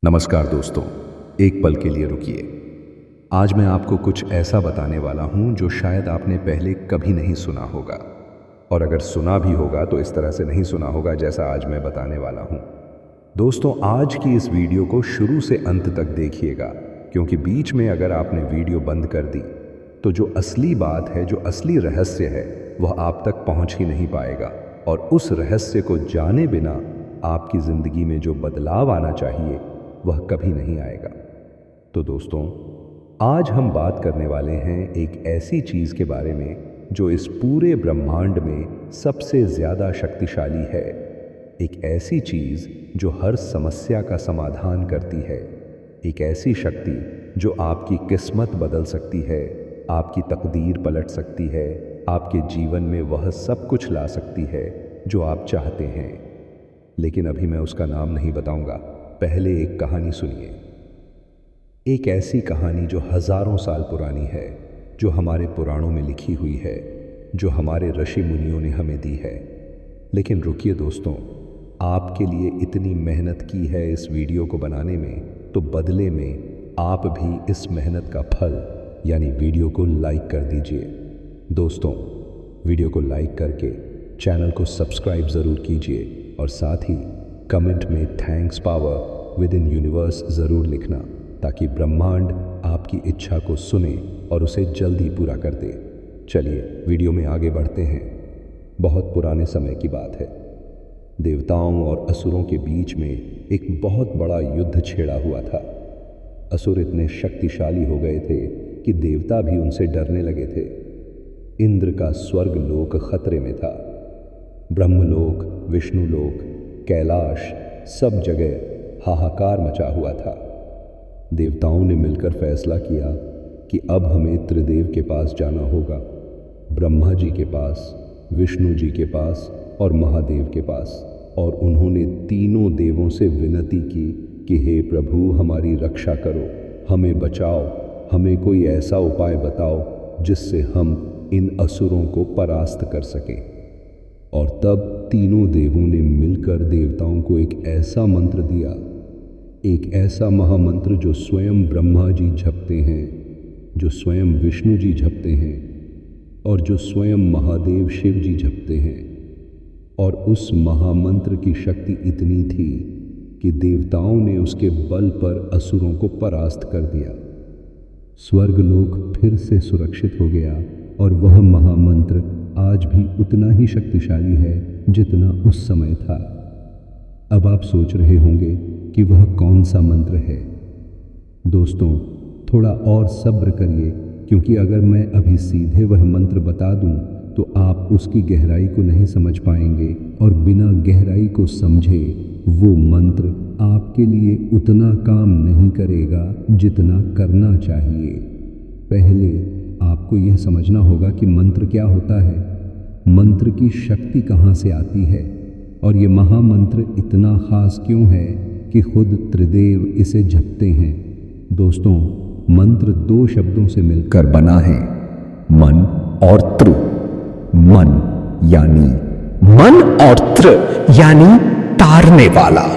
नमस्कार दोस्तों, एक पल के लिए रुकिए। आज मैं आपको कुछ ऐसा बताने वाला हूं जो शायद आपने पहले कभी नहीं सुना होगा, और अगर सुना भी होगा तो इस तरह से नहीं सुना होगा जैसा आज मैं बताने वाला हूं। दोस्तों, आज की इस वीडियो को शुरू से अंत तक देखिएगा, क्योंकि बीच में अगर आपने वीडियो बंद कर दी तो जो असली बात है, जो असली रहस्य है, वह आप तक पहुंच ही नहीं पाएगा, और उस रहस्य को जाने बिना आपकी जिंदगी में जो बदलाव आना चाहिए वह कभी नहीं आएगा। तो दोस्तों, आज हम बात करने वाले हैं एक ऐसी चीज के बारे में जो इस पूरे ब्रह्मांड में सबसे ज्यादा शक्तिशाली है। एक ऐसी चीज जो हर समस्या का समाधान करती है। एक ऐसी शक्ति जो आपकी किस्मत बदल सकती है, आपकी तकदीर पलट सकती है, आपके जीवन में वह सब कुछ ला सकती है जो आप चाहते हैं। लेकिन अभी मैं उसका नाम नहीं बताऊंगा, पहले एक कहानी सुनिए। एक ऐसी कहानी जो हजारों साल पुरानी है, जो हमारे पुराणों में लिखी हुई है, जो हमारे ऋषि मुनियों ने हमें दी है। लेकिन रुकिए दोस्तों, आपके लिए इतनी मेहनत की है इस वीडियो को बनाने में, तो बदले में आप भी इस मेहनत का फल यानी वीडियो को लाइक कर दीजिए। दोस्तों, वीडियो को लाइक करके चैनल को सब्सक्राइब ज़रूर कीजिए, और साथ ही कमेंट में thanks power with in universe ज़रूर लिखना, ताकि ब्रह्मांड आपकी इच्छा को सुने और उसे जल्दी पूरा कर दे। चलिए वीडियो में आगे बढ़ते हैं। बहुत पुराने समय की बात है। देवताओं और असुरों के बीच में एक बहुत बड़ा युद्ध छेड़ा हुआ था। असुर इतने शक्तिशाली हो गए थे कि देवता भी उनसे डरने लगे थे। इंद्र का स्वर्ग लोक खतरे में था। ब्रह्मलोक, विष्णुलोक, कैलाश, सब जगह हाहाकार मचा हुआ था। देवताओं ने मिलकर फैसला किया कि अब हमें त्रिदेव के पास जाना होगा, ब्रह्मा जी के पास, विष्णु जी के पास और महादेव के पास। और उन्होंने तीनों देवों से विनती की कि हे प्रभु, हमारी रक्षा करो, हमें बचाओ, हमें कोई ऐसा उपाय बताओ जिससे हम इन असुरों को परास्त कर सकें। और तब तीनों देवों ने मिलकर देवताओं को एक ऐसा मंत्र दिया, एक ऐसा महामंत्र जो स्वयं ब्रह्मा जी जपते हैं, जो स्वयं विष्णु जी जपते हैं, और जो स्वयं महादेव शिव जी जपते हैं। और उस महामंत्र की शक्ति इतनी थी कि देवताओं ने उसके बल पर असुरों को परास्त कर दिया। स्वर्गलोक फिर से सुरक्षित हो गया, और वह महामंत्र आज भी उतना ही शक्तिशाली है जितना उस समय था। अब आप सोच रहे होंगे कि वह कौन सा मंत्र है। दोस्तों, थोड़ा और सब्र करिए, क्योंकि अगर मैं अभी सीधे वह मंत्र बता दूं तो आप उसकी गहराई को नहीं समझ पाएंगे, और बिना गहराई को समझे वो मंत्र आपके लिए उतना काम नहीं करेगा जितना करना चाहिए। पहले आपको यह समझना होगा कि मंत्र क्या होता है, मंत्र की शक्ति कहाँ से आती है, और ये महामंत्र इतना खास क्यों है कि खुद त्रिदेव इसे जपते हैं। दोस्तों, मंत्र दो शब्दों से मिलकर बना है, मन और त्र। मन और त्र यानी तारने वाला,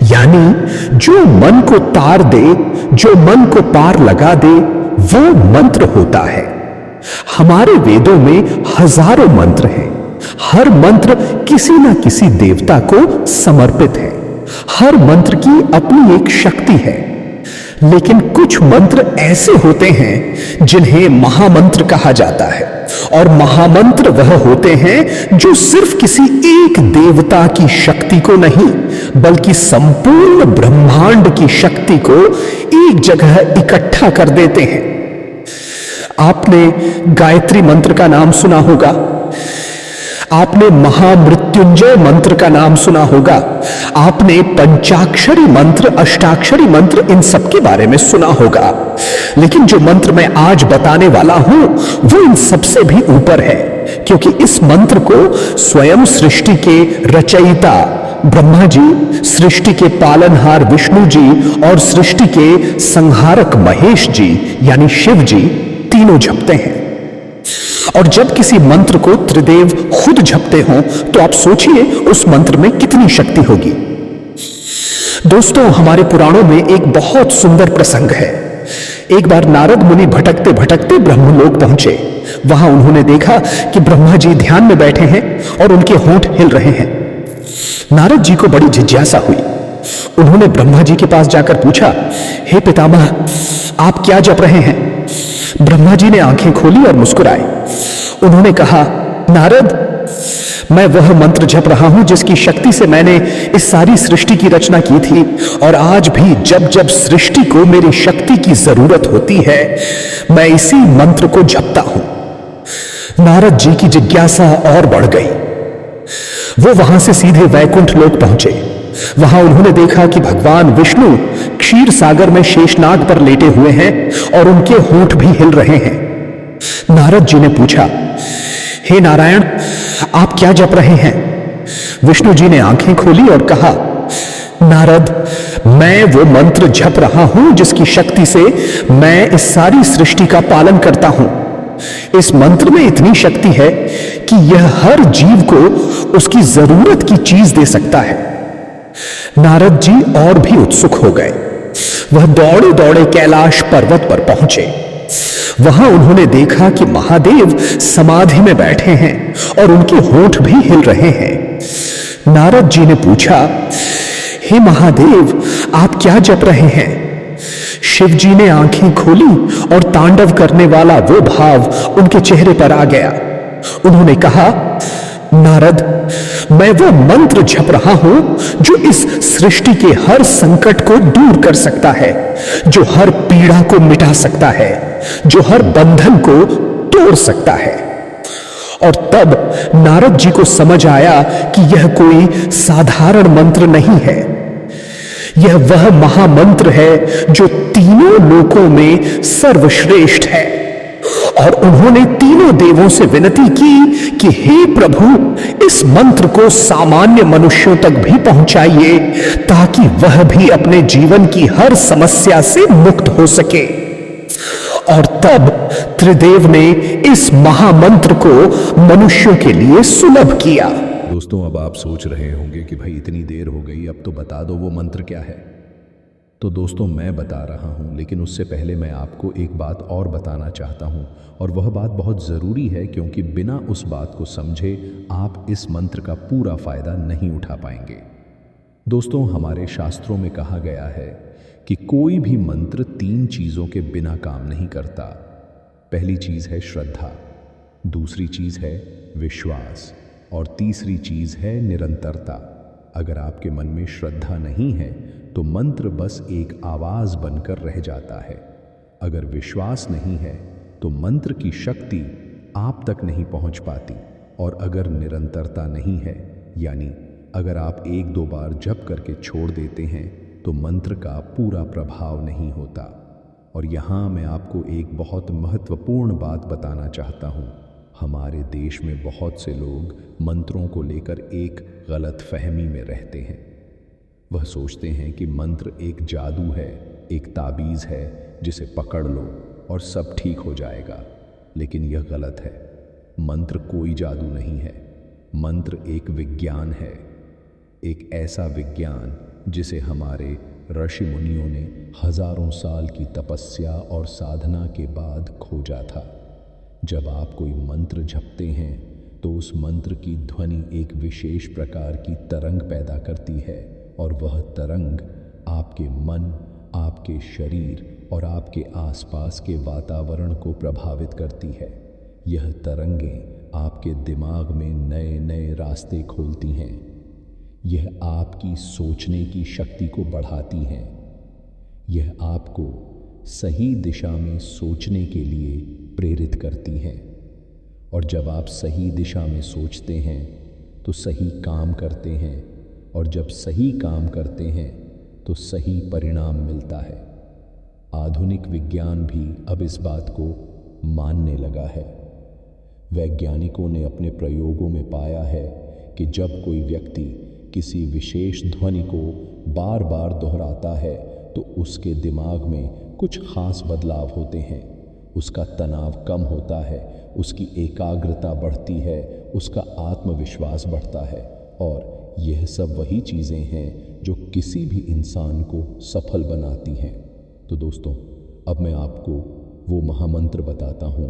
यानी जो मन को तार दे, जो मन को पार लगा दे, वो मंत्र होता है। हमारे वेदों में हजारों मंत्र हैं। हर मंत्र किसी न किसी देवता को समर्पित है। हर मंत्र की अपनी एक शक्ति है। लेकिन कुछ मंत्र ऐसे होते हैं जिन्हें महामंत्र कहा जाता है, और महामंत्र वह होते हैं जो सिर्फ किसी एक देवता की शक्ति को नहीं, बल्कि संपूर्ण ब्रह्मांड की शक्ति को एक जगह इकट्ठा कर देते हैं। आपने गायत्री मंत्र का नाम सुना होगा, आपने महामृत्युंजय मंत्र का नाम सुना होगा, आपने पंचाक्षरी मंत्र, अष्टाक्षरी मंत्र, इन सब के बारे में सुना होगा। लेकिन जो मंत्र मैं आज बताने वाला हूं वो इन सबसे भी ऊपर है, क्योंकि इस मंत्र को स्वयं सृष्टि के रचयिता ब्रह्मा जी, सृष्टि के पालनहार विष्णु जी और सृष्टि के संहारक महेश जी यानी शिव जी तीनों जपते हैं। और जब किसी मंत्र को त्रिदेव खुद जपते हों तो आप सोचिए उस मंत्र में कितनी शक्ति होगी। दोस्तों, हमारे पुराणों में एक बहुत सुंदर प्रसंग है। एक बार नारद मुनि भटकते भटकते ब्रह्मलोक पहुंचे। वहां उन्होंने देखा कि ब्रह्मा जी ध्यान में बैठे हैं और उनके होंठ हिल रहे हैं। नारद जी को बड़ी जिज्ञासा हुई। उन्होंने ब्रह्मा जी के पास जाकर पूछा, हे पितामह, आप क्या जप रहे हैं? ब्रह्मा जी ने आंखें खोली और मुस्कुराए। उन्होंने कहा, नारद, मैं वह मंत्र जप रहा हूं जिसकी शक्ति से मैंने इस सारी सृष्टि की रचना की थी, और आज भी जब जब सृष्टि को मेरी शक्ति की जरूरत होती है, मैं इसी मंत्र को जपता हूं। नारद जी की जिज्ञासा और बढ़ गई। वो वहां से सीधे वैकुंठ लोक पहुंचे। वहां उन्होंने देखा कि भगवान विष्णु क्षीर सागर में शेषनाग पर लेटे हुए हैं और उनके होंठ भी हिल रहे हैं। नारद जी ने पूछा, हे नारायण, आप क्या जप रहे हैं? विष्णु जी ने आंखें खोली और कहा, नारद, मैं वो मंत्र जप रहा हूं जिसकी शक्ति से मैं इस सारी सृष्टि का पालन करता हूं। इस मंत्र में इतनी शक्ति है कि यह हर जीव को उसकी जरूरत की चीज दे सकता है। नारद जी और भी उत्सुक हो गए। वह दौड़े दौड़े कैलाश पर्वत पर पहुंचे। वहां उन्होंने देखा कि महादेव समाधि में बैठे हैं और उनके होंठ भी हिल रहे हैं। नारद जी ने पूछा, हे महादेव, आप क्या जप रहे हैं? शिव जी ने आंखें खोली और तांडव करने वाला वो भाव उनके चेहरे पर आ गया। उन्होंने कहा, नारद, मैं वो मंत्र जप रहा हूं जो इस सृष्टि के हर संकट को दूर कर सकता है, जो हर पीड़ा को मिटा सकता है, जो हर बंधन को तोड़ सकता है। और तब नारद जी को समझ आया कि यह कोई साधारण मंत्र नहीं है। यह वह महामंत्र है जो तीनों लोकों में सर्वश्रेष्ठ है। और उन्होंने तीनों देवों से विनती की कि हे प्रभु, इस मंत्र को सामान्य मनुष्यों तक भी पहुंचाइए ताकि वह भी अपने जीवन की हर समस्या से मुक्त हो सके। और तब त्रिदेव ने इस महामंत्र को मनुष्यों के लिए सुलभ किया। दोस्तों, अब आप सोच रहे होंगे कि भाई इतनी देर हो गई, अब तो बता दो वो मंत्र क्या है। तो दोस्तों, मैं बता रहा हूँ, लेकिन उससे पहले मैं आपको एक बात और बताना चाहता हूँ, और वह बात बहुत ज़रूरी है, क्योंकि बिना उस बात को समझे आप इस मंत्र का पूरा फ़ायदा नहीं उठा पाएंगे। दोस्तों, हमारे शास्त्रों में कहा गया है कि कोई भी मंत्र 3 चीज़ों के बिना काम नहीं करता। पहली चीज़ है श्रद्धा, दूसरी चीज़ है विश्वास, और तीसरी चीज़ है निरंतरता। अगर आपके मन में श्रद्धा नहीं है तो मंत्र बस एक आवाज़ बनकर रह जाता है। अगर विश्वास नहीं है तो मंत्र की शक्ति आप तक नहीं पहुंच पाती। और अगर निरंतरता नहीं है, यानी अगर आप 1-2 बार जप करके छोड़ देते हैं, तो मंत्र का पूरा प्रभाव नहीं होता। और यहाँ मैं आपको एक बहुत महत्वपूर्ण बात बताना चाहता हूँ। हमारे देश में बहुत से लोग मंत्रों को लेकर एक गलत फहमी में रहते हैं। वह सोचते हैं कि मंत्र एक जादू है, एक ताबीज़ है जिसे पकड़ लो और सब ठीक हो जाएगा। लेकिन यह गलत है। मंत्र कोई जादू नहीं है। मंत्र एक विज्ञान है, एक ऐसा विज्ञान जिसे हमारे ऋषि मुनियों ने हजारों साल की तपस्या और साधना के बाद खोजा था। जब आप कोई मंत्र जपते हैं तो उस मंत्र की ध्वनि एक विशेष प्रकार की तरंग पैदा करती है, और वह तरंग आपके मन, आपके शरीर और आपके आसपास के वातावरण को प्रभावित करती है। यह तरंगें आपके दिमाग में नए नए रास्ते खोलती हैं। यह आपकी सोचने की शक्ति को बढ़ाती हैं। यह आपको सही दिशा में सोचने के लिए प्रेरित करती हैं। और जब आप सही दिशा में सोचते हैं तो सही काम करते हैं, और जब सही काम करते हैं तो सही परिणाम मिलता है। आधुनिक विज्ञान भी अब इस बात को मानने लगा है। वैज्ञानिकों ने अपने प्रयोगों में पाया है कि जब कोई व्यक्ति किसी विशेष ध्वनि को बार बार दोहराता है तो उसके दिमाग में कुछ खास बदलाव होते हैं। उसका तनाव कम होता है, उसकी एकाग्रता बढ़ती है, उसका आत्मविश्वास बढ़ता है, और यह सब वही चीज़ें हैं जो किसी भी इंसान को सफल बनाती हैं। तो दोस्तों, अब मैं आपको वो महामंत्र बताता हूँ,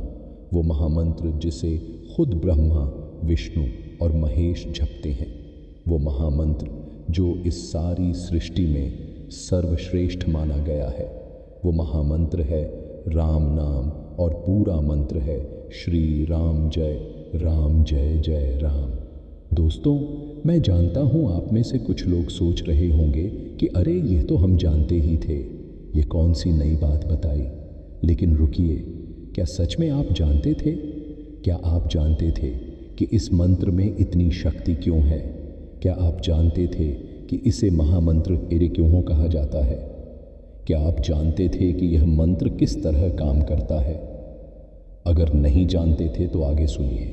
वो महामंत्र जिसे खुद ब्रह्मा, विष्णु और महेश जपते हैं। वो महामंत्र जो इस सारी सृष्टि में सर्वश्रेष्ठ माना गया है। वो महामंत्र है राम नाम, और पूरा मंत्र है श्री राम जय जय राम। दोस्तों, मैं जानता हूँ आप में से कुछ लोग सोच रहे होंगे कि अरे ये तो हम जानते ही थे, ये कौन सी नई बात बताई। लेकिन रुकिए, क्या सच में आप जानते थे? क्या आप जानते थे कि इस मंत्र में इतनी शक्ति क्यों है? क्या आप जानते थे कि इसे महामंत्र क्यों कहा जाता है? क्या आप जानते थे कि यह मंत्र किस तरह काम करता है? अगर नहीं जानते थे तो आगे सुनिए,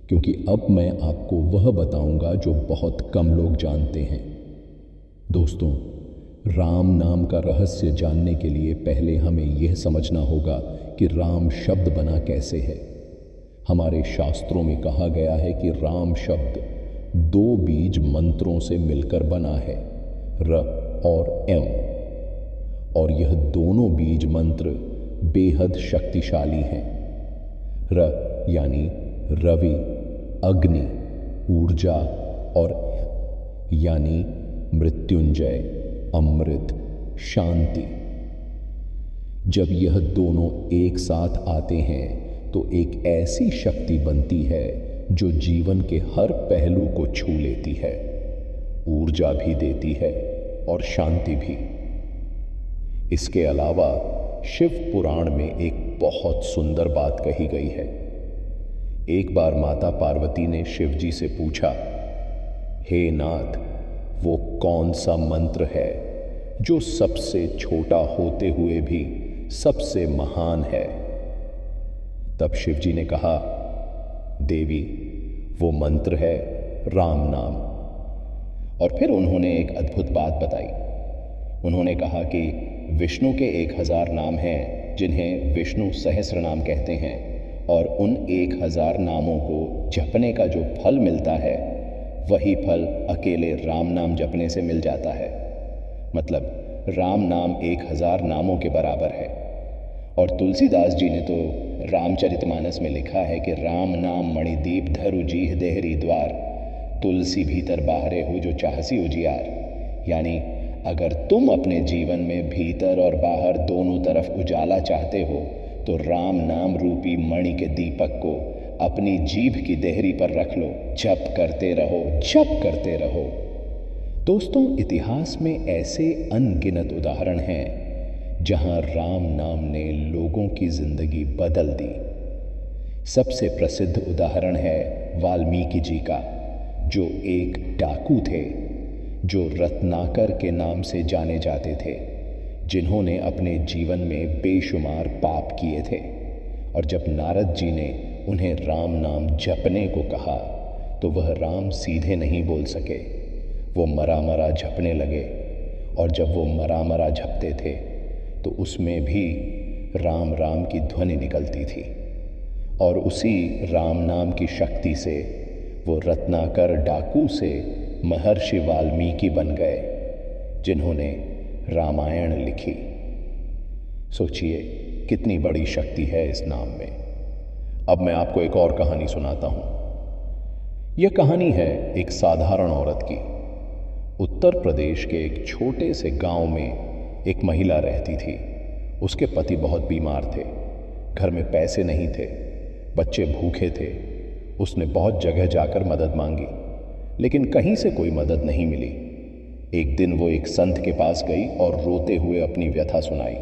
क्योंकि अब मैं आपको वह बताऊंगा जो बहुत कम लोग जानते हैं। दोस्तों, राम नाम का रहस्य जानने के लिए पहले हमें यह समझना होगा कि राम शब्द बना कैसे है। हमारे शास्त्रों में कहा गया है कि राम शब्द 2 बीज मंत्रों से मिलकर बना है, र और एम, और यह दोनों बीज मंत्र बेहद शक्तिशाली हैं। र यानी रवि, अग्नि, ऊर्जा, और यानी मृत्युंजय, अमृत, शांति। जब यह दोनों एक साथ आते हैं तो एक ऐसी शक्ति बनती है जो जीवन के हर पहलू को छू लेती है, ऊर्जा भी देती है और शांति भी। इसके अलावा शिव पुराण में एक बहुत सुंदर बात कही गई है। एक बार माता पार्वती ने शिव जी से पूछा, हे नाथ, वो कौन सा मंत्र है जो सबसे छोटा होते हुए भी सबसे महान है? तब शिव जी ने कहा, देवी, वो मंत्र है राम नाम। और फिर उन्होंने एक अद्भुत बात बताई। उन्होंने कहा कि विष्णु के 1000 नाम हैं जिन्हें विष्णु सहस्र नाम कहते हैं, और उन 1000 नामों को जपने का जो फल मिलता है वही फल अकेले राम नाम जपने से मिल जाता है। मतलब राम नाम 1000 नामों के बराबर है। और तुलसीदास जी ने तो रामचरितमानस में लिखा है कि राम नाम मणिदीप धरु जीह देहरी द्वार, तुलसी भीतर बाहरे हो जो चाहसी उजियार। यानी अगर तुम अपने जीवन में भीतर और बाहर दोनों तरफ उजाला चाहते हो तो राम नाम रूपी मणि के दीपक को अपनी जीभ की देहरी पर रख लो, जप करते रहो, जप करते रहो। दोस्तों, इतिहास में ऐसे अनगिनत उदाहरण हैं जहां राम नाम ने लोगों की जिंदगी बदल दी। सबसे प्रसिद्ध उदाहरण है वाल्मीकि जी का, जो एक डाकू थे जो रत्नाकर के नाम से जाने जाते थे, जिन्होंने अपने जीवन में बेशुमार पाप किए थे। और जब नारद जी ने उन्हें राम नाम जपने को कहा तो वह राम सीधे नहीं बोल सके, वो मरा मरा जपने लगे। और जब वो मरा मरा जपते थे तो उसमें भी राम राम की ध्वनि निकलती थी। और उसी राम नाम की शक्ति से वो रत्नाकर डाकू से महर्षि वाल्मीकि बन गए, जिन्होंने रामायण लिखी। सोचिए कितनी बड़ी शक्ति है इस नाम में। अब मैं आपको एक और कहानी सुनाता हूं। यह कहानी है एक साधारण औरत की। उत्तर प्रदेश के एक छोटे से गांव में एक महिला रहती थी। उसके पति बहुत बीमार थे, घर में पैसे नहीं थे, बच्चे भूखे थे। उसने बहुत जगह जाकर मदद मांगी, लेकिन कहीं से कोई मदद नहीं मिली। एक दिन वो एक संत के पास गई और रोते हुए अपनी व्यथा सुनाई।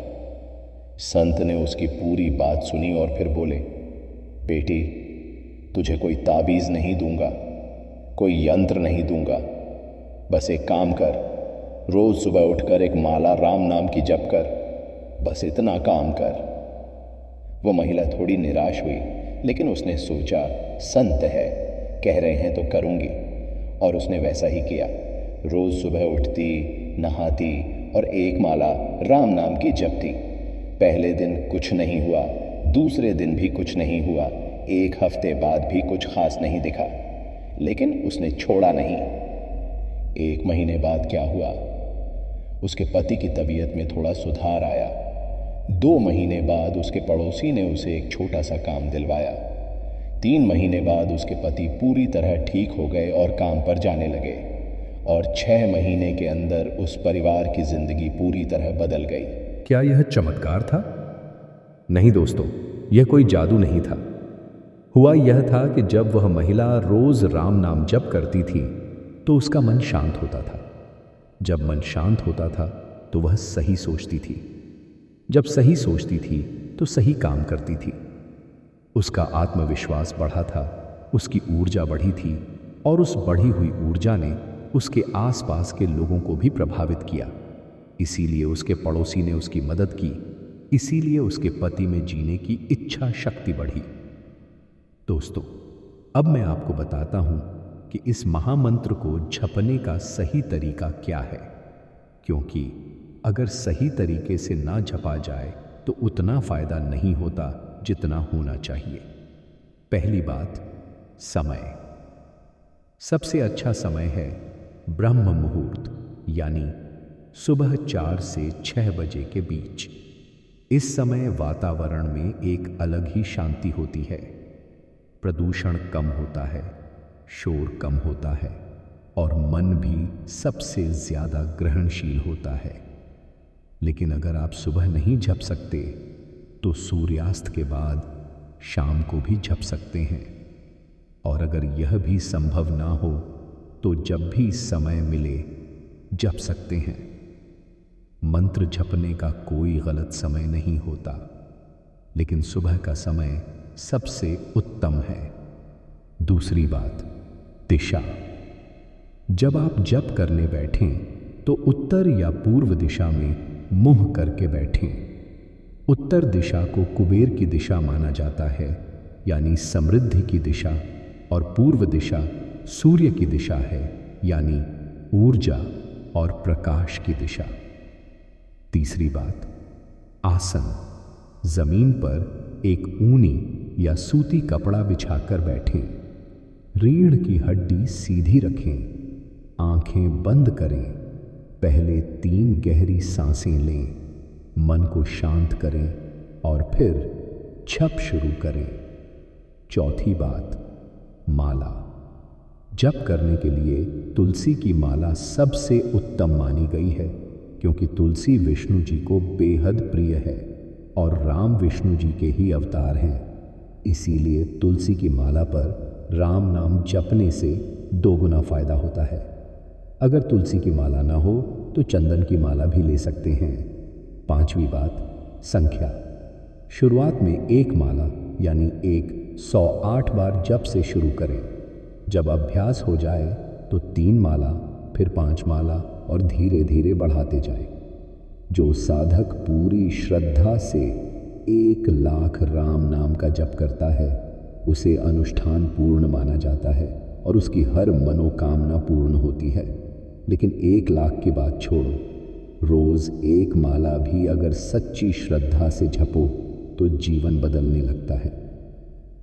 संत ने उसकी पूरी बात सुनी और फिर बोले, बेटी, तुझे कोई ताबीज़ नहीं दूंगा, कोई यंत्र नहीं दूंगा, बस एक काम कर, रोज सुबह उठकर एक माला राम नाम की जप कर, बस इतना काम कर। वो महिला थोड़ी निराश हुई, लेकिन उसने सोचा संत है, कह रहे हैं तो करूंगी। और उसने वैसा ही किया। रोज सुबह उठती, नहाती और एक माला राम नाम की जपती। पहले दिन कुछ नहीं हुआ, दूसरे दिन भी कुछ नहीं हुआ, एक हफ्ते बाद भी कुछ खास नहीं दिखा, लेकिन उसने छोड़ा नहीं। 1 महीने बाद क्या हुआ? उसके पति की तबीयत में थोड़ा सुधार आया। 2 महीने बाद उसके पड़ोसी ने उसे एक छोटा सा काम दिलवाया। 3 महीने बाद उसके पति पूरी तरह ठीक हो गए और काम पर जाने लगे। और 6 महीने के अंदर उस परिवार की जिंदगी पूरी तरह बदल गई। क्या यह चमत्कार था? नहीं दोस्तों, यह कोई जादू नहीं था। हुआ यह था कि जब वह महिला रोज राम नाम जप करती थी तो उसका मन शांत होता था। जब मन शांत होता था तो वह सही सोचती थी। जब सही सोचती थी तो सही काम करती थी। उसका आत्मविश्वास बढ़ा था, उसकी ऊर्जा बढ़ी थी और उस बढ़ी हुई ऊर्जा ने उसके आसपास के लोगों को भी प्रभावित किया। इसीलिए उसके पड़ोसी ने उसकी मदद की, इसीलिए उसके पति में जीने की इच्छा शक्ति बढ़ी। दोस्तों, अब मैं आपको बताता हूं कि इस महामंत्र को जपने का सही तरीका क्या है, क्योंकि अगर सही तरीके से ना जपा जाए तो उतना फायदा नहीं होता जितना होना चाहिए। पहली बात, समय। सबसे अच्छा समय है ब्रह्म मुहूर्त, यानी सुबह 4 से 6 बजे के बीच। इस समय वातावरण में एक अलग ही शांति होती है। प्रदूषण कम होता है, शोर कम होता है और मन भी सबसे ज्यादा ग्रहणशील होता है। लेकिन अगर आप सुबह नहीं जप सकते तो सूर्यास्त के बाद शाम को भी जप सकते हैं। और अगर यह भी संभव ना हो तो जब भी समय मिले जप सकते हैं। मंत्र जपने का कोई गलत समय नहीं होता, लेकिन सुबह का समय सबसे उत्तम है। दूसरी बात, दिशा। जब आप जप करने बैठें तो उत्तर या पूर्व दिशा में मुंह करके बैठें। उत्तर दिशा को कुबेर की दिशा माना जाता है, यानी समृद्धि की दिशा, और पूर्व दिशा सूर्य की दिशा है, यानी ऊर्जा और प्रकाश की दिशा। तीसरी बात, आसन। जमीन पर एक ऊनी या सूती कपड़ा बिछाकर बैठें। रीढ़ की हड्डी सीधी रखें, आंखें बंद करें। पहले 3 गहरी सांसें लें, मन को शांत करें और फिर जप शुरू करें। चौथी बात, माला। जप करने के लिए तुलसी की माला सबसे उत्तम मानी गई है, क्योंकि तुलसी विष्णु जी को बेहद प्रिय है और राम विष्णु जी के ही अवतार हैं। इसीलिए तुलसी की माला पर राम नाम जपने से 2 गुना फायदा होता है। अगर तुलसी की माला ना हो तो चंदन की माला भी ले सकते हैं। 5वीं बात, संख्या। शुरुआत में 1 माला यानी 108 बार जप से शुरू करें। जब अभ्यास हो जाए तो 3 माला, फिर 5 माला और धीरे धीरे बढ़ाते जाएं। जो साधक पूरी श्रद्धा से 1 लाख राम नाम का जप करता है उसे अनुष्ठान पूर्ण माना जाता है और उसकी हर मनोकामना पूर्ण होती है। लेकिन 1 लाख की बात छोड़ो, रोज 1 माला भी अगर सच्ची श्रद्धा से जपो तो जीवन बदलने लगता है।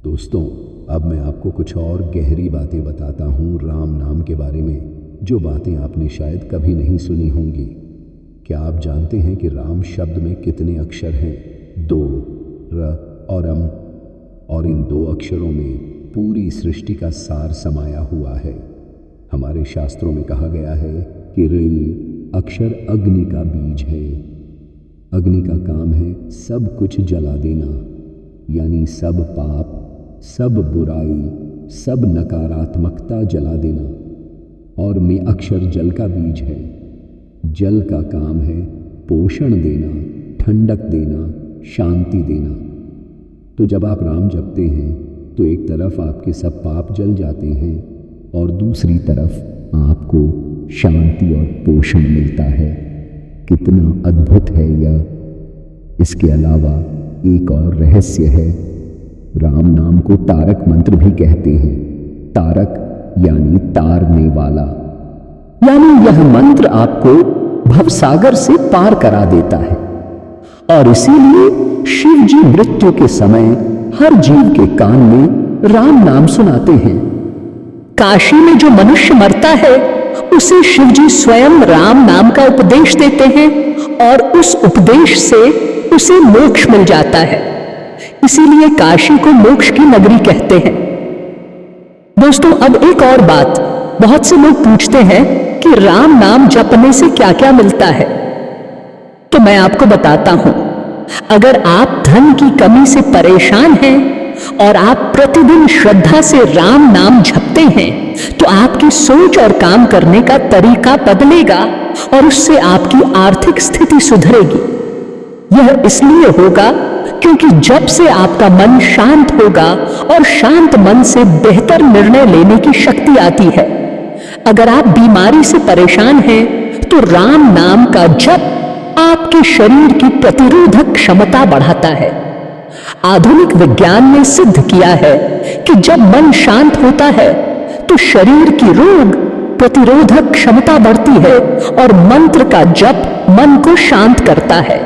दोस्तों, अब मैं आपको कुछ और गहरी बातें बताता हूँ राम नाम के बारे में, जो बातें आपने शायद कभी नहीं सुनी होंगी। क्या आप जानते हैं कि राम शब्द में कितने अक्षर हैं? 2, र और अम, और इन 2 अक्षरों में पूरी सृष्टि का सार समाया हुआ है। हमारे शास्त्रों में कहा गया है कि ऋ अक्षर अग्नि का बीज है। अग्नि का काम है सब कुछ जला देना, यानी सब पाप, सब बुराई, सब नकारात्मकता जला देना। और में अक्षर जल का बीज है। जल का काम है पोषण देना, ठंडक देना, शांति देना। तो जब आप राम जपते हैं तो एक तरफ आपके सब पाप जल जाते हैं और दूसरी तरफ आपको शांति और पोषण मिलता है। कितना अद्भुत है यह। इसके अलावा एक और रहस्य है। राम नाम को तारक मंत्र भी कहते हैं। तारक यानी तारने वाला, यानी यह मंत्र आपको भवसागर से पार करा देता है। और इसीलिए शिव जी मृत्यु के समय हर जीव के कान में राम नाम सुनाते हैं। काशी में जो मनुष्य मरता है उसे शिवजी स्वयं राम नाम का उपदेश देते हैं और उस उपदेश से उसे मोक्ष मिल जाता है। इसीलिए काशी को मोक्ष की नगरी कहते हैं। दोस्तों, अब एक और बात, बहुत से लोग पूछते हैं कि राम नाम जपने से क्या क्या मिलता है। तो मैं आपको बताता हूं, अगर आप धन की कमी से परेशान हैं और आप प्रतिदिन श्रद्धा से राम नाम जपते हैं तो आपकी सोच और काम करने का तरीका बदलेगा और उससे आपकी आर्थिक स्थिति सुधरेगी। यह इसलिए होगा क्योंकि जब से आपका मन शांत होगा और शांत मन से बेहतर निर्णय लेने की शक्ति आती है। अगर आप बीमारी से परेशान हैं तो राम नाम का जप आपके शरीर की प्रतिरोधक क्षमता बढ़ाता है। आधुनिक विज्ञान ने सिद्ध किया है कि जब मन शांत होता है तो शरीर की रोग प्रतिरोधक क्षमता बढ़ती है और मंत्र का जप मन को शांत करता है।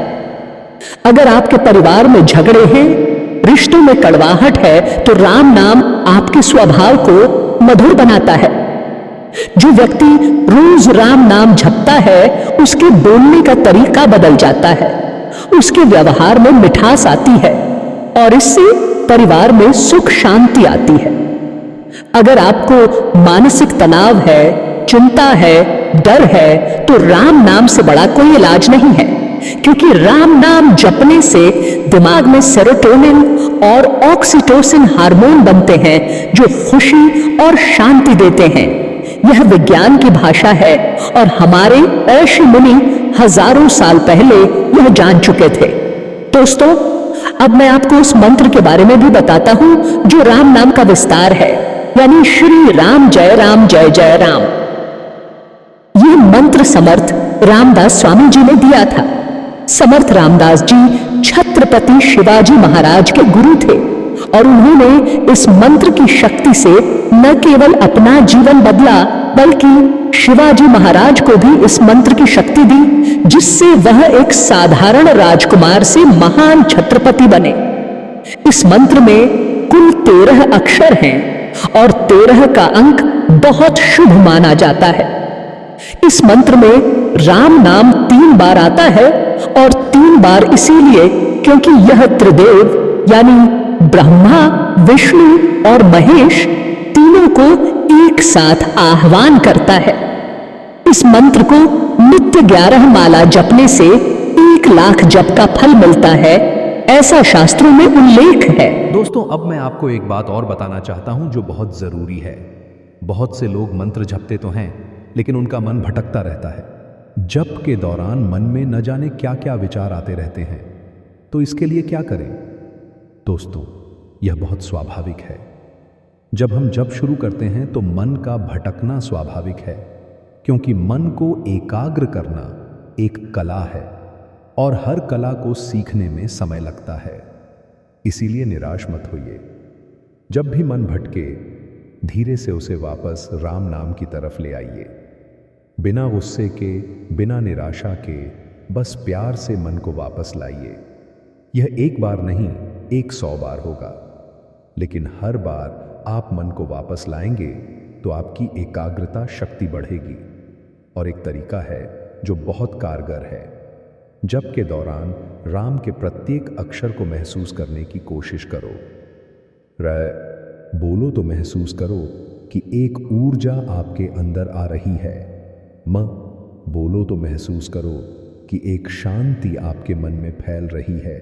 अगर आपके परिवार में झगड़े हैं, रिश्तों में कड़वाहट है, तो राम नाम आपके स्वभाव को मधुर बनाता है। जो व्यक्ति रोज राम नाम जपता है उसके बोलने का तरीका बदल जाता है, उसके व्यवहार में मिठास आती है और इससे परिवार में सुख शांति आती है। अगर आपको मानसिक तनाव है, चिंता है, डर है, तो राम नाम से बड़ा कोई इलाज नहीं है, क्योंकि राम नाम जपने से दिमाग में सेरोटोनिन और ऑक्सीटोसिन हार्मोन बनते हैं जो खुशी और शांति देते हैं। यह विज्ञान की भाषा है और हमारे ऋषि मुनि हजारों साल पहले यह जान चुके थे। दोस्तों, अब मैं आपको उस मंत्र के बारे में भी बताता हूं जो राम नाम का विस्तार है, यानी श्री राम जय जय राम। यह मंत्र समर्थ रामदास स्वामी जी ने दिया था। समर्थ रामदास जी छत्रपति शिवाजी महाराज के गुरु थे और उन्होंने इस मंत्र की शक्ति से न केवल अपना जीवन बदला बल्कि शिवाजी महाराज को भी इस मंत्र की शक्ति दी, जिससे वह एक साधारण राजकुमार से महान छत्रपति बने। इस मंत्र में कुल 13 अक्षर हैं और 13 का अंक बहुत शुभ माना जाता है। इस मंत्र में राम नाम 3 बार आता है और 3 बार इसीलिए क्योंकि यह त्रिदेव यानी ब्रह्मा, विष्णु और महेश तीनों को एक साथ आह्वान करता है। इस मंत्र को नित्य 11 माला जपने से 1 लाख जप का फल मिलता है, ऐसा शास्त्रों में उल्लेख है। दोस्तों, अब मैं आपको एक बात और बताना चाहता हूं जो बहुत जरूरी है। बहुत से लोग मंत्र जपते तो हैं, लेकिन उनका मन भटकता रहता है। जप के दौरान मन में न जाने क्या क्या विचार आते रहते हैं। तो इसके लिए क्या करें? दोस्तों, यह बहुत स्वाभाविक है। जब हम जप शुरू करते हैं तो मन का भटकना स्वाभाविक है, क्योंकि मन को एकाग्र करना एक कला है और हर कला को सीखने में समय लगता है। इसीलिए निराश मत होइए। जब भी मन भटके, धीरे से उसे वापस राम नाम की तरफ ले आइए। बिना गुस्से के, बिना निराशा के, बस प्यार से मन को वापस लाइए। यह एक बार नहीं, 100 बार होगा, लेकिन हर बार आप मन को वापस लाएंगे तो आपकी एकाग्रता शक्ति बढ़ेगी। और एक तरीका है जो बहुत कारगर है। जप के दौरान राम के प्रत्येक अक्षर को महसूस करने की कोशिश करो। बोलो तो महसूस करो कि एक ऊर्जा आपके अंदर आ रही है। बोलो तो महसूस करो कि एक शांति आपके मन में फैल रही है।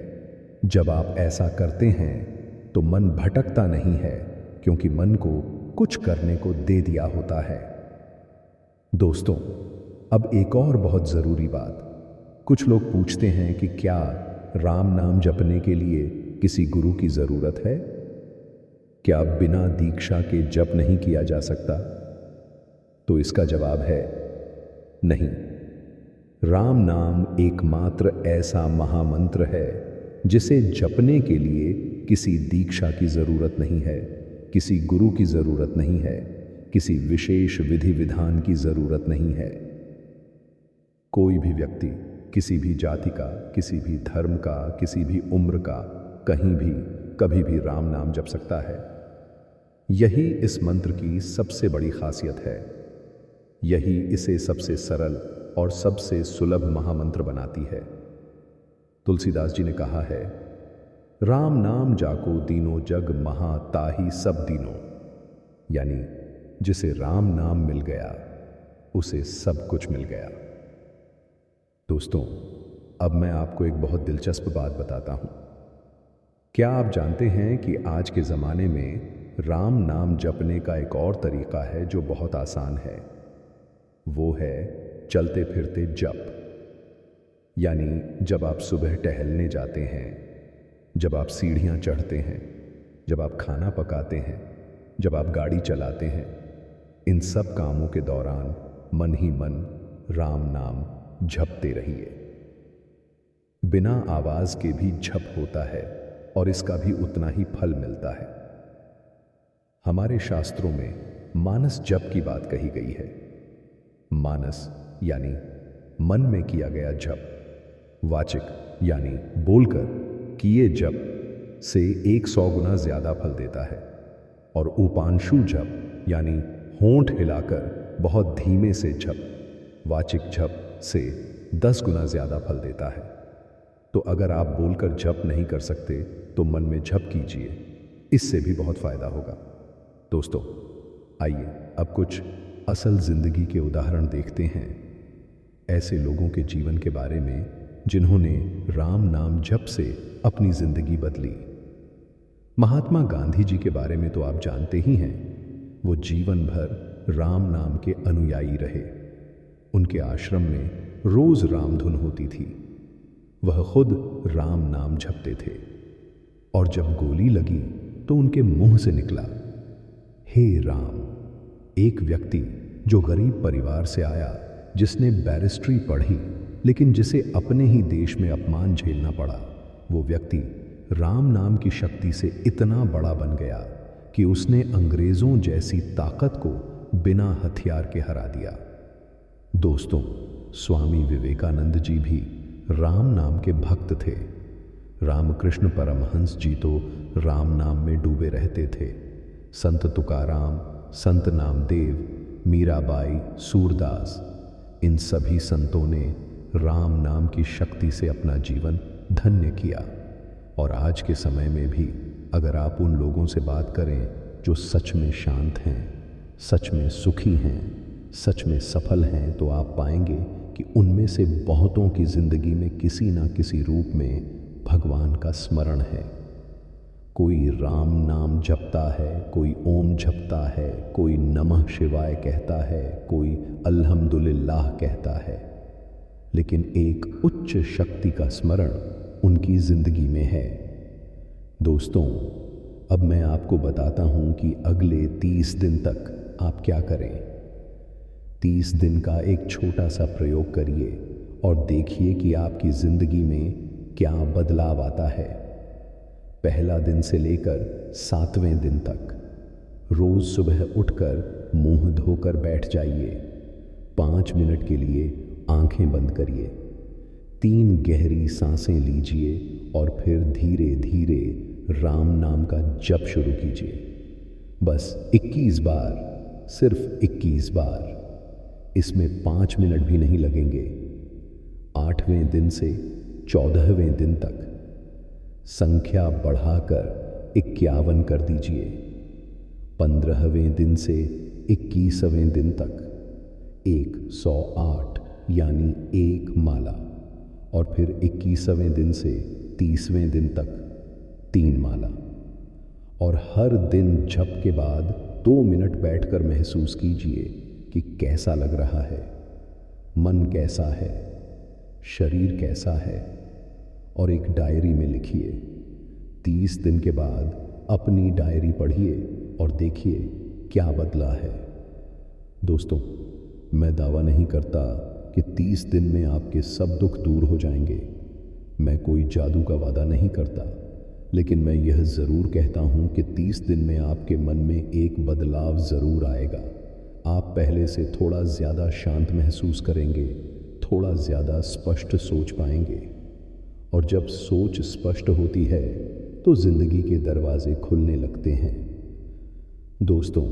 जब आप ऐसा करते हैं तो मन भटकता नहीं है, क्योंकि मन को कुछ करने को दे दिया होता है। दोस्तों, अब एक और बहुत जरूरी बात। कुछ लोग पूछते हैं कि क्या राम नाम जपने के लिए किसी गुरु की जरूरत है? क्या बिना दीक्षा के जप नहीं किया जा सकता? तो इसका जवाब है नहीं। राम नाम एकमात्र ऐसा महामंत्र है जिसे जपने के लिए किसी दीक्षा की जरूरत नहीं है, किसी गुरु की जरूरत नहीं है, किसी विशेष विधि विधान की जरूरत नहीं है। कोई भी व्यक्ति किसी भी जाति का, किसी भी धर्म का, किसी भी उम्र का, कहीं भी कभी भी राम नाम जप सकता है। यही इस मंत्र की सबसे बड़ी खासियत है। यही इसे सबसे सरल और सबसे सुलभ महामंत्र बनाती है। तुलसीदास जी ने कहा है, राम नाम जाको दीनो जग महा ताही सब दीनो, यानी जिसे राम नाम मिल गया उसे सब कुछ मिल गया। दोस्तों, अब मैं आपको एक बहुत दिलचस्प बात बताता हूं। क्या आप जानते हैं कि आज के ज़माने में राम नाम जपने का एक और तरीका है जो बहुत आसान है। वो है चलते फिरते जप। यानी जब आप सुबह टहलने जाते हैं, जब आप सीढ़ियाँ चढ़ते हैं, जब आप खाना पकाते हैं, जब आप गाड़ी चलाते हैं, इन सब कामों के दौरान मन ही मन राम नाम जपते रहिए। बिना आवाज के भी जप होता है और इसका भी उतना ही फल मिलता है। हमारे शास्त्रों में मानस जप की बात कही गई है। मानस यानी मन में किया गया जप, वाचिक यानी बोलकर किए जप से 100 गुना ज्यादा फल देता है, और उपांशु जप यानी होंठ हिलाकर बहुत धीमे से जप, वाचिक जप से 10 गुना ज्यादा फल देता है। तो अगर आप बोलकर जप नहीं कर सकते तो मन में जप कीजिए, इससे भी बहुत फायदा होगा। दोस्तों, आइए अब कुछ असल जिंदगी के उदाहरण देखते हैं, ऐसे लोगों के जीवन के बारे में जिन्होंने राम नाम जप से अपनी जिंदगी बदली। महात्मा गांधी जी के बारे में तो आप जानते ही हैं। वो जीवन भर राम नाम के अनुयायी रहे। उनके आश्रम में रोज राम धुन होती थी। वह खुद राम नाम जपते थे, और जब गोली लगी तो उनके मुंह से निकला, हे राम। एक व्यक्ति जो गरीब परिवार से आया, जिसने बैरिस्ट्री पढ़ी, लेकिन जिसे अपने ही देश में अपमान झेलना पड़ा, वो व्यक्ति राम नाम की शक्ति से इतना बड़ा बन गया कि उसने अंग्रेजों जैसी ताकत को बिना हथियार के हरा दिया। दोस्तों, स्वामी विवेकानंद जी भी राम नाम के भक्त थे। रामकृष्ण परमहंस जी तो राम नाम में डूबे रहते थे। संत तुकाराम, संत नामदेव, मीराबाई, सूरदास, इन सभी संतों ने राम नाम की शक्ति से अपना जीवन धन्य किया। और आज के समय में भी अगर आप उन लोगों से बात करें जो सच में शांत हैं, सच में सुखी हैं, सच में सफल हैं, तो आप पाएंगे कि उनमें से बहुतों की जिंदगी में किसी ना किसी रूप में भगवान का स्मरण है। कोई राम नाम जपता है, कोई ओम जपता है, कोई नमः शिवाय कहता है, कोई अल्हम्दुलिल्लाह कहता है, लेकिन एक उच्च शक्ति का स्मरण उनकी जिंदगी में है। दोस्तों, अब मैं आपको बताता हूं कि अगले 30 दिन तक आप क्या करें। 30 दिन का एक छोटा सा प्रयोग करिए और देखिए कि आपकी जिंदगी में क्या बदलाव आता है। पहला दिन से लेकर 7वें दिन तक रोज सुबह उठकर मुंह धोकर बैठ जाइए। 5 मिनट के लिए आंखें बंद करिए, 3 गहरी सांसें लीजिए और फिर धीरे धीरे राम नाम का जप शुरू कीजिए। बस 21 बार, सिर्फ 21 बार। इसमें 5 मिनट भी नहीं लगेंगे। 8वें दिन से 14वें दिन तक संख्या बढ़ाकर 51 कर दीजिए। 15वें दिन से 21वें दिन तक 108 यानी 1 माला, और फिर 21वें दिन से 30वें दिन तक 3 माला। और हर दिन जप के बाद 2 मिनट बैठकर महसूस कीजिए कि कैसा लग रहा है, मन कैसा है, शरीर कैसा है, और एक डायरी में लिखिए। 30 दिन के बाद अपनी डायरी पढ़िए और देखिए क्या बदला है। दोस्तों, मैं दावा नहीं करता कि 30 दिन में आपके सब दुख दूर हो जाएंगे। मैं कोई जादू का वादा नहीं करता, लेकिन मैं यह ज़रूर कहता हूँ कि 30 दिन में आपके मन में एक बदलाव ज़रूर आएगा। आप पहले से थोड़ा ज़्यादा शांत महसूस करेंगे, थोड़ा ज़्यादा स्पष्ट सोच पाएंगे, और जब सोच स्पष्ट होती है तो ज़िंदगी के दरवाजे खुलने लगते हैं। दोस्तों,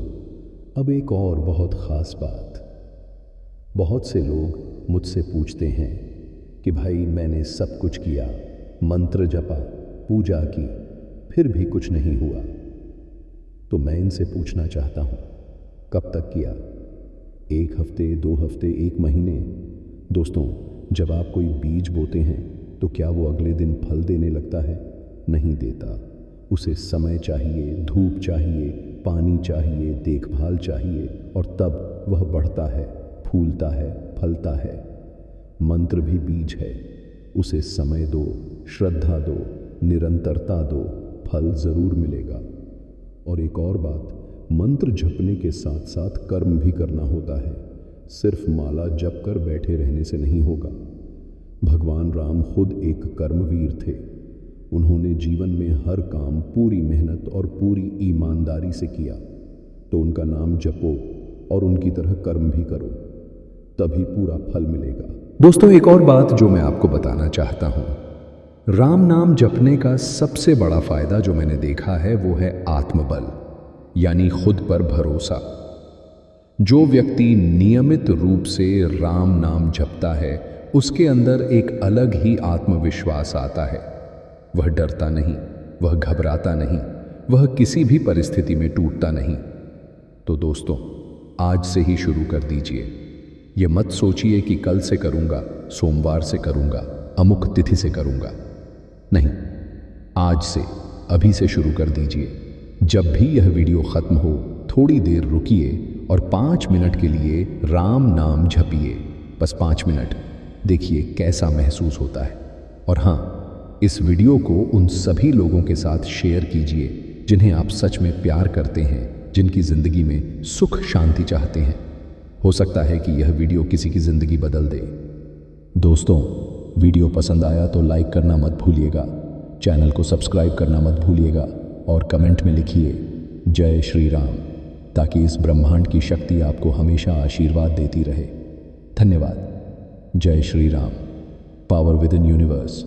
अब एक और बहुत ख़ास बात। बहुत से लोग मुझसे पूछते हैं कि भाई मैंने सब कुछ किया, मंत्र जपा, पूजा की, फिर भी कुछ नहीं हुआ। तो मैं इनसे पूछना चाहता हूँ, कब तक किया? 1 हफ्ते, 2 हफ्ते, 1 महीने? दोस्तों, जब आप कोई बीज बोते हैं तो क्या वो अगले दिन फल देने लगता है? नहीं देता। उसे समय चाहिए, धूप चाहिए, पानी चाहिए, देखभाल चाहिए, और तब वह बढ़ता है, फूलता है, फलता है। मंत्र भी बीज है, उसे समय दो, श्रद्धा दो, निरंतरता दो, फल जरूर मिलेगा। और एक और बात, मंत्र जपने के साथ साथ कर्म भी करना होता है। सिर्फ माला जप कर बैठे रहने से नहीं होगा। भगवान राम खुद एक कर्मवीर थे। उन्होंने जीवन में हर काम पूरी मेहनत और पूरी ईमानदारी से किया। तो उनका नाम जपो और उनकी तरह कर्म भी करो, तभी पूरा फल मिलेगा। दोस्तों, एक और बात जो मैं आपको बताना चाहता हूँ, राम नाम जपने का सबसे बड़ा फायदा जो मैंने देखा है वो है आत्मबल, यानी खुद पर भरोसा। जो व्यक्ति नियमित रूप से राम नाम जपता है उसके अंदर एक अलग ही आत्मविश्वास आता है। वह डरता नहीं, वह घबराता नहीं, वह किसी भी परिस्थिति में टूटता नहीं। तो दोस्तों, आज से ही शुरू कर दीजिए। ये मत सोचिए कि कल से करूंगा, सोमवार से करूंगा, अमुक तिथि से करूंगा। नहीं, आज से, अभी से शुरू कर दीजिए। जब भी यह वीडियो खत्म हो, थोड़ी देर रुकिए और 5 मिनट के लिए राम नाम जपिए। बस 5 मिनट, देखिए कैसा महसूस होता है। और हाँ, इस वीडियो को उन सभी लोगों के साथ शेयर कीजिए जिन्हें आप सच में प्यार करते हैं, जिनकी ज़िंदगी में सुख शांति चाहते हैं। हो सकता है कि यह वीडियो किसी की ज़िंदगी बदल दे। दोस्तों, वीडियो पसंद आया तो लाइक करना मत भूलिएगा, चैनल को सब्सक्राइब करना मत भूलिएगा और कमेंट में लिखिए जय श्री राम, ताकि इस ब्रह्मांड की शक्ति आपको हमेशा आशीर्वाद देती रहे। धन्यवाद। जय Shri Ram. Power with in universe.